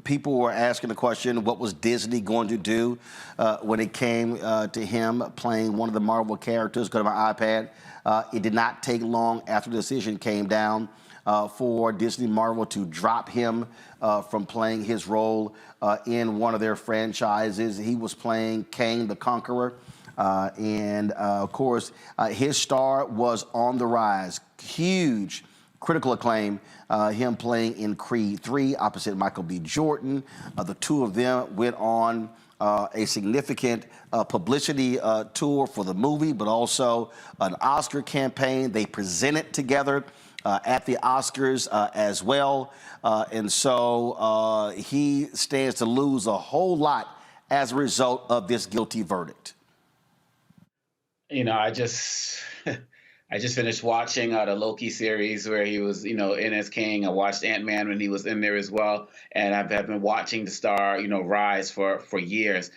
People were asking the question, what was Disney going to do when it came to him playing one of the Marvel characters? Go to my iPad. It did not take long after the decision came down for Disney Marvel to drop him from playing his role in one of their franchises. He was playing Kang the Conqueror. Of course, his star was on the rise. Huge critical acclaim, him playing in Creed 3 opposite Michael B. Jordan. The two of them went on a significant publicity tour for the movie, but also an Oscar campaign. They presented together at the Oscars as well. He stands to lose a whole lot as a result of this guilty verdict. You know, I just finished watching the Loki series where he was, in as King. I watched Ant-Man when he was in there as well, and I've been watching the star, rise for years.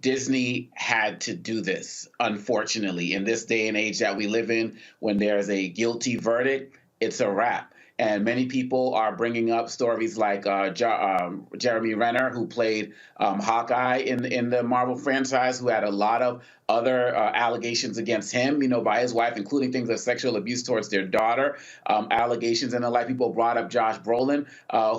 Disney had to do this, unfortunately. In this day and age that we live in, when there's a guilty verdict, it's a wrap. And many people are bringing up stories like Jeremy Renner, who played Hawkeye in the Marvel franchise, who had a lot of other allegations against him, by his wife, including things of sexual abuse towards their daughter, allegations and the like. People brought up Josh Brolin,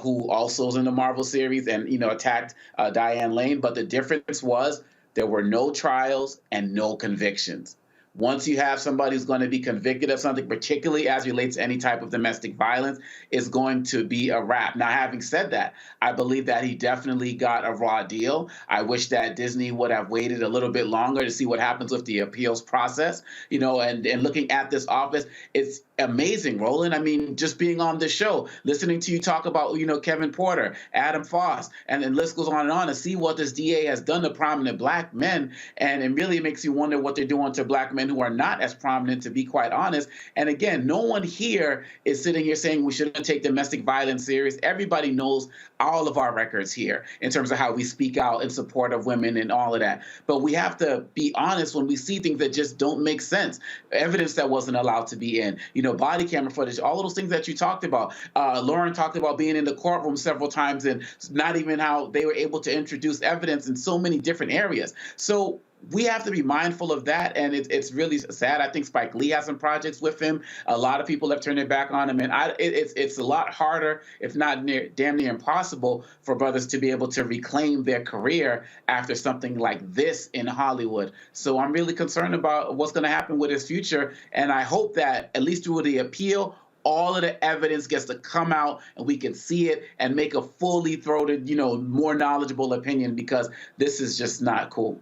who also was in the Marvel series and, attacked Diane Lane. But the difference was there were no trials and no convictions. Once you have somebody who's going to be convicted of something, particularly as relates to any type of domestic violence, it's going to be a wrap. Now, having said that, I believe that he definitely got a raw deal. I wish that Disney would have waited a little bit longer to see what happens with the appeals process, and looking at this office, it's amazing, Roland. I mean, just being on this show, listening to you talk about, Kevin Porter, Adam Foss, and the list goes on and see what this DA has done to prominent black men. And it really makes you wonder what they're doing to black men who are not as prominent, to be quite honest. And again, no one here is sitting here saying we shouldn't take domestic violence serious. Everybody knows all of our records here in terms of how we speak out in support of women and all of that. But we have to be honest when we see things that just don't make sense. Evidence that wasn't allowed to be in, body camera footage, all of those things that you talked about. Lauren talked about being in the courtroom several times and not even how they were able to introduce evidence in so many different areas. So we have to be mindful of that, and it's really sad. I think Spike Lee has some projects with him. A lot of people have turned their back on him, and it's a lot harder, if not damn near impossible, for brothers to be able to reclaim their career after something like this in Hollywood. So I'm really concerned about what's going to happen with his future, and I hope that at least through the appeal, all of the evidence gets to come out and we can see it and make a fully throated, more knowledgeable opinion, because this is just not cool.